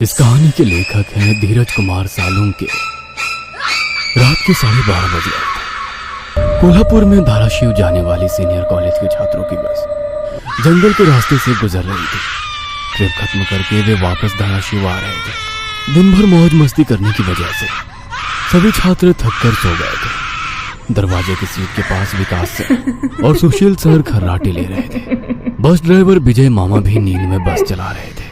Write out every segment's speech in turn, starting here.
इस कहानी के लेखक हैं धीरज कुमार सालुंके। रात के 12:30 बजे आए थे। कोल्हापुर में धाराशिव जाने वाली सीनियर कॉलेज के छात्रों की बस जंगल के रास्ते से गुजर रही थी। ट्रिप खत्म करके वे वापस धाराशिव आ रहे थे। दिन भर मौज मस्ती करने की वजह से सभी छात्र थक कर सो गए थे। दरवाजे की सीट के पास विकास सर और सुशील सर खर्राटे ले रहे थे। बस ड्राइवर विजय मामा भी नींद में बस चला रहे थे।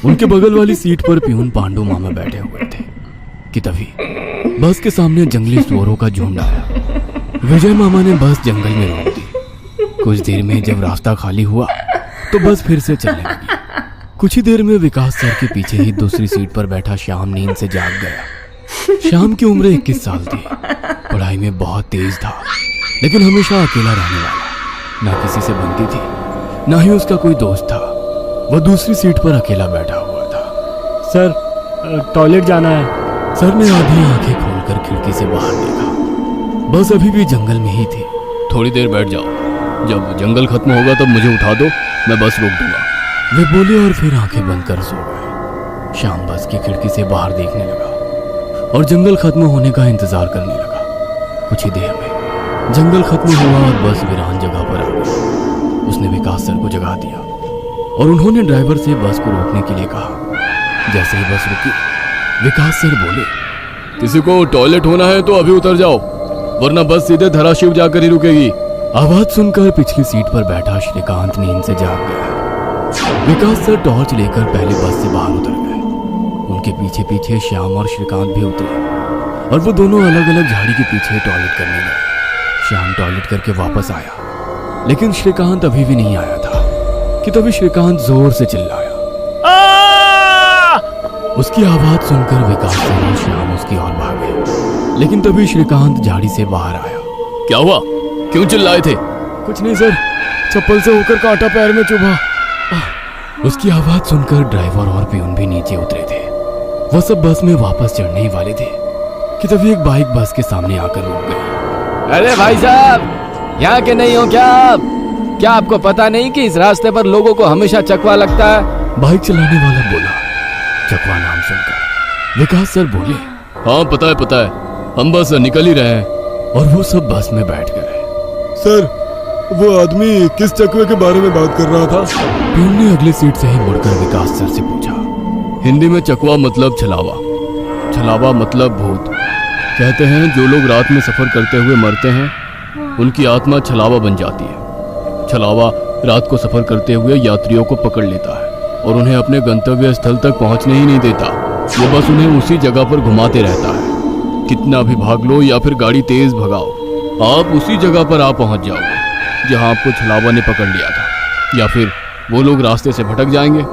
उनके बगल वाली सीट पर प्यून पांडु मामा बैठे हुए थे कि तभी बस के सामने जंगली सुअरों का झुंड आया। विजय मामा ने बस जंगल में रोक दी। कुछ देर में जब रास्ता खाली हुआ तो बस फिर से चलने लगी। कुछ ही देर में विकास सर के पीछे ही दूसरी सीट पर बैठा श्याम नींद से जाग गया। श्याम की उम्र 21 साल थी। पढ़ाई में बहुत तेज था, लेकिन हमेशा अकेला रहने वाला। ना किसी से बनती थी, ना ही उसका कोई दोस्त था। वह दूसरी सीट पर अकेला बैठा हुआ था। सर, टॉयलेट जाना है। सर ने आधी आंखें खोलकर खिड़की से बाहर देखा। बस अभी भी जंगल में ही थी। थोड़ी देर बैठ जाओ, जब जंगल खत्म होगा तब मुझे उठा दो, मैं बस रोक दूंगा, वे बोले और फिर आंखें बंद कर सो गए। शाम बस की खिड़की से बाहर देखने लगा और जंगल खत्म होने का इंतजार करने लगा। कुछ ही देर में जंगल खत्म हुआ और बस वीरान जगह पर आ गई। उसने विकास सर को जगा दिया और उन्होंने ड्राइवर से बस को रोकने के लिए कहा। जैसे ही बस रुकी, विकास सर बोले, किसी को टॉयलेट होना है तो अभी उतर जाओ, वरना बस सीधे धाराशिव जाकर ही रुकेगी। आवाज सुनकर पिछली सीट पर बैठा श्रीकांत नींद से जाग गया। विकास सर टॉर्च लेकर पहले बस से बाहर उतर गए। उनके पीछे पीछे श्याम और श्रीकांत भी उतरे और वो दोनों अलग अलग झाड़ी के पीछे टॉयलेट करने लगे। श्याम टॉयलेट करके वापस आया, लेकिन श्रीकांत अभी भी नहीं आया था कि तभी श्रीकांत जोर से चिल्लाया। उसकी आवाज सुनकर विकास सर और श्याम उसकी ओर भागे, लेकिन तभी श्रीकांत झाड़ी से बाहर आया। क्या हुआ, क्यों चिल्लाए थे? कुछ नहीं सर, चप्पल से होकर कांटा पैर में चुभा। उसकी आवाज सुनकर ड्राइवर और प्यून भी नीचे उतरे थे। वो सब बस में वापस चढ़ने ही वाले थे कि तभी एक बाइक बस के सामने आकर रुक गई। अरे भाई साहब, यहाँ के नहीं हो क्या आप? क्या आपको पता नहीं कि इस रास्ते पर लोगों को हमेशा चकवा लगता है? बाइक चलाने वाला बोला। चकवा नाम सुनकर विकास सर बोले, हाँ पता है, हम बस निकल ही रहे हैं। और वो सब बस में बैठ गए। सर, वो आदमी किस चकवे के बारे में बात कर रहा था? प्यून ने अगली सीट से ही मुड़कर विकास सर से पूछा। हिंदी में चकवा मतलब छलावा, छलावा मतलब भूत। कहते हैं जो लोग रात में सफर करते हुए मरते हैं, उनकी आत्मा छलावा बन जाती है। छलावा रात को सफर करते हुए यात्रियों को पकड़ लेता है और उन्हें अपने गंतव्य स्थल तक पहुंचने ही नहीं देता। वो बस उन्हें उसी जगह पर घुमाते रहता है। कितना भी भाग लो या फिर गाड़ी तेज भगाओ, आप उसी जगह पर आ पहुंच जाओगे जहां आपको छलावा ने पकड़ लिया था। या फिर वो लोग रास्ते से भटक जाएंगे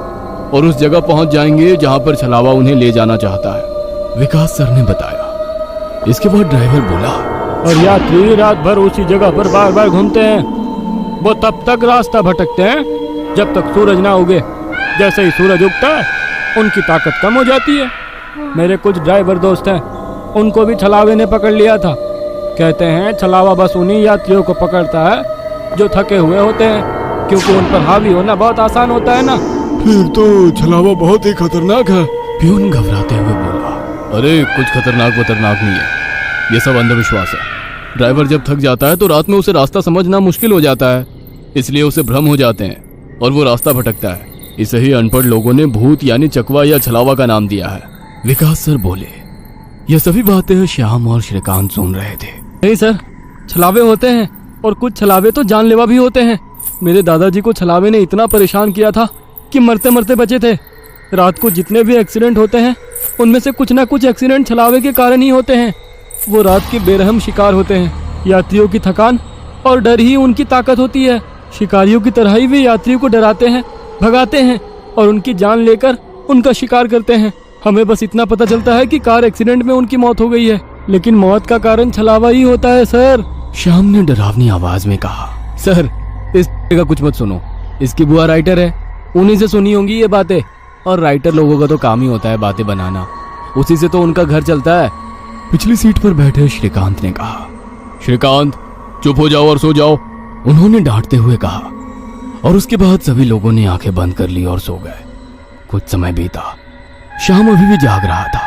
और उस जगह पहुंच जाएंगे जहां पर छलावा उन्हें ले जाना चाहता है, विकास सर ने बताया। इसके बाद ड्राइवर बोला, और यात्री रात भर उसी जगह पर बार बार घूमते हैं। वो तब तक रास्ता भटकते हैं जब तक सूरज ना उगे। जैसे ही सूरज उगता है, उनकी ताकत कम हो जाती है। मेरे कुछ ड्राइवर दोस्त हैं, उनको भी छलावे ने पकड़ लिया था। कहते हैं छलावा बस उन्हीं यात्रियों को पकड़ता है जो थके हुए होते हैं, क्योंकि उन पर हावी होना बहुत आसान होता है ना। फिर तो छलावा बहुत ही खतरनाक है। प्यून घबराते हुए बोला, अरे कुछ खतरनाक नहीं है, ये सब अंधविश्वास है। ड्राइवर जब थक जाता है तो रात में उसे रास्ता समझना मुश्किल हो जाता है, इसलिए उसे भ्रम हो जाते हैं और वो रास्ता भटकता है। इसे ही अनपढ़ लोगों ने भूत यानी चकवा या छलावा का नाम दिया है, विकास सर बोले। ये सभी बातें श्याम और श्रीकांत सुन रहे थे। नहीं सर, छलावे होते हैं और कुछ छलावे तो जानलेवा भी होते हैं। मेरे दादाजी को छलावे ने इतना परेशान किया था कि मरते मरते बचे थे। रात को जितने भी एक्सीडेंट होते हैं, उनमें से कुछ ना कुछ एक्सीडेंट छलावे के कारण ही होते हैं। वो रात के बेरहम शिकार होते हैं। यात्रियों की थकान और डर ही उनकी ताकत होती है। शिकारियों की तरह ही वे यात्रियों को डराते हैं, भगाते हैं और उनकी जान लेकर उनका शिकार करते हैं। हमें बस इतना पता चलता है कि कार एक्सीडेंट में उनकी मौत हो गई है, लेकिन मौत का कारण छलावा ही होता है सर। श्याम ने डरावनी आवाज में कहा। सर, इस का कुछ मत सुनो, इसकी बुआ राइटर है, उन्हीं से सुनी होंगी ये बातें। और राइटर लोगों का तो काम ही होता है बातें बनाना, उसी से तो उनका घर चलता है। पिछली सीट पर बैठे श्रीकांत ने कहा। श्रीकांत, चुप हो जाओ और सो जाओ, उन्होंने डांटते हुए कहा। और उसके बाद सभी लोगों ने आंखें बंद कर ली और सो गए। कुछ समय बीता श्याम अभी भी जाग रहा था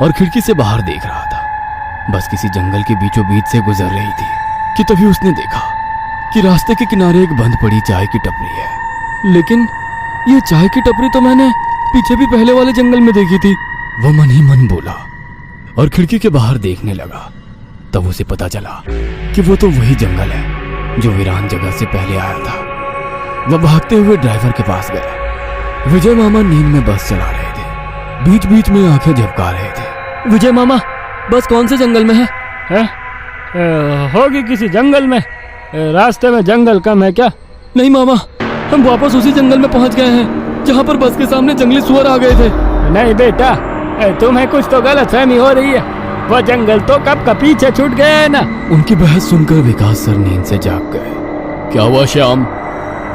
और खिड़की से बाहर देख रहा था। बस किसी जंगल के बीचों बीच से गुजर रही थी कि तभी उसने देखा कि रास्ते के किनारे एक बंद पड़ी चाय की टपरी है। लेकिन ये चाय की टपरी तो मैंने पीछे भी पहले वाले जंगल में देखी थी। वो मन ही मन बोला और खिड़की के बाहर देखने लगा। तब उसे पता चला कि वो तो वही जंगल है जो वीरान जगह से पहले आया था। वह भागते हुए ड्राइवर के पास गया। विजय मामा नींद में बस चला रहे थे, बीच बीच में आंखें झपका रहे थे। विजय मामा, बस कौन से जंगल में है? होगी किसी जंगल में। रास्ते में जंगल कम है क्या? नहीं मामा, हम वापस उसी जंगल में पहुंच गए हैं जहां पर बस के सामने जंगली सुअर आ गए थे। नहीं बेटा, तुम्हें कुछ तो गलतफहमी हो रही है। वो जंगल तो कब का पीछे छूट गया है ना। उनकी बहस सुनकर विकास सर नींद से जाग गए। क्या हुआ श्याम?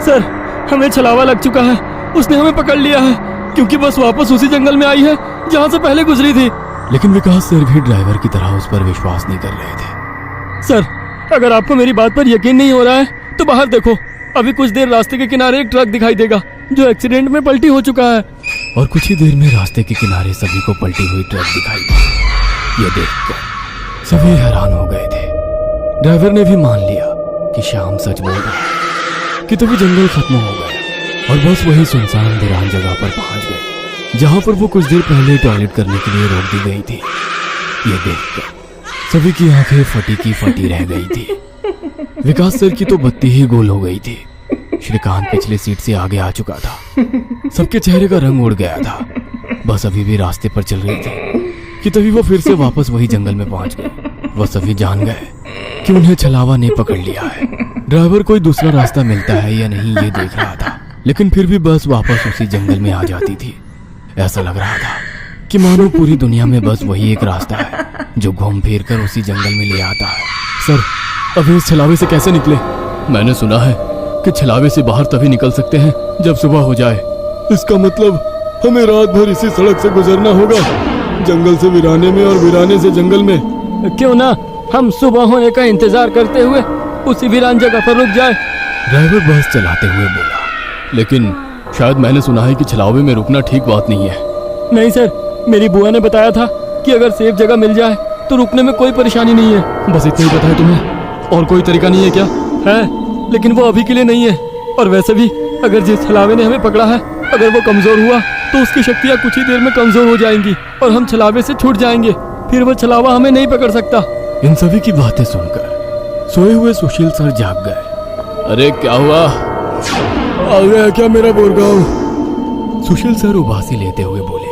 सर, हमें छलावा लग चुका है। उसने हमें पकड़ लिया है क्योंकि बस वापस उसी जंगल में आई है जहां से पहले गुजरी थी। लेकिन विकास सर भी ड्राइवर की तरह उस पर विश्वास नहीं कर रहे थे। सर, अगर आपको मेरी बात पर यकीन नहीं हो रहा है तो बाहर देखो। अभी कुछ देर रास्ते के किनारे एक ट्रक दिखाई देगा जो एक्सीडेंट में पलटी हो चुका है। और कुछ ही देर में रास्ते के किनारे सभी को पलटी हुई ट्रक दिखाई दी। ये देखकर सभी हैरान हो गए थे। ड्राइवर ने भी मान लिया कि श्याम सच बोल रहा है कि तभी जंगल खत्म हो गया और बस वही सुनसान वीरान जगह पर पहुंच गए जहां पर वो कुछ देर पहले टॉयलेट करने के लिए रोक दी गई थी। ये देखकर सभी की आंखें फटी की फटी रह गई थी। विकास सर की तो बत्ती ही गोल हो गई थी। श्रीकांत पिछली सीट से आगे आ चुका था। सबके चेहरे का रंग उड़ गया था। बस अभी भी रास्ते पर चल रही थी कि तभी वो फिर से वापस वही जंगल में पहुंच गए। वो सभी जान गए कि उन्हें छलावा ने पकड़ लिया है। ड्राइवर कोई दूसरा रास्ता मिलता है या नहीं ये देख रहा था, लेकिन फिर भी बस वापस उसी जंगल में आ जाती थी। ऐसा लग रहा था कि मानो पूरी दुनिया में बस वही एक रास्ता है जो घूम फिर कर उसी जंगल में ले आता है। सर, अभी इस छलावे से कैसे निकले? मैंने सुना है कि छलावे से बाहर तभी निकल सकते हैं जब सुबह हो जाए। इसका मतलब हमें रात भर इसी सड़क से गुजरना होगा, जंगल से वीराने में और वीराने से जंगल में। क्यों ना हम सुबह होने का इंतजार करते हुए उसी वीरान जगह पर रुक जाए। ड्राइवर बस चलाते हुए बोला। लेकिन शायद मैंने सुना है कि छलावे में रुकना ठीक बात नहीं है। नहीं सर, मेरी बुआ ने बताया था कि अगर सेफ जगह मिल जाए तो रुकने में कोई परेशानी नहीं है। बस इतना ही पता है तुम्हें? और कोई तरीका नहीं है क्या? है, लेकिन वो अभी के लिए नहीं है। और वैसे भी अगर जिस छलावे ने हमें पकड़ा है, अगर वो कमजोर हुआ तो उसकी शक्तियाँ कुछ ही देर में कमजोर हो जाएंगी और हम छलावे से छूट जाएंगे। फिर वो छलावा हमें नहीं पकड़ सकता। इन सभी की बातें सुनकर सोए हुए सुशील सर जाग गए। अरे क्या हुआ? आ गया क्या मेरा बोरगांव? सुशील सर उबासी लेते हुए बोले।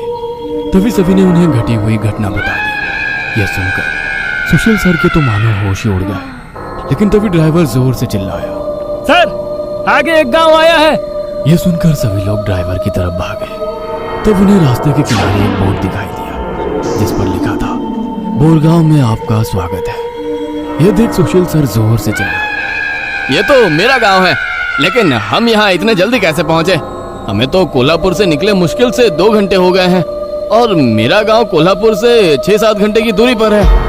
तभी सभी ने उन्हें घटी हुई घटना बता दी। यह सुनकर सुशील सर के तो मानो होश ही उड़ गए। लेकिन तभी ड्राइवर जोर से चिल्लाया, सर, आगे एक गांव आया है। यह सुनकर सभी लोग ड्राइवर की तरफ भागे। तब उन्हें रास्ते के किनारे एक बोर्ड दिखाई दिया जिस पर लिखा था, बोरगांव में आपका स्वागत है। यह देख सुशील सर जोर से चिल्लाए, ये तो मेरा गांव है, लेकिन हम यहाँ इतने जल्दी कैसे पहुँचे? हमें तो कोल्हापुर से निकले मुश्किल से 2 घंटे हो गए हैं और मेरा गांव कोल्हापुर से 6-7 घंटे की दूरी पर है।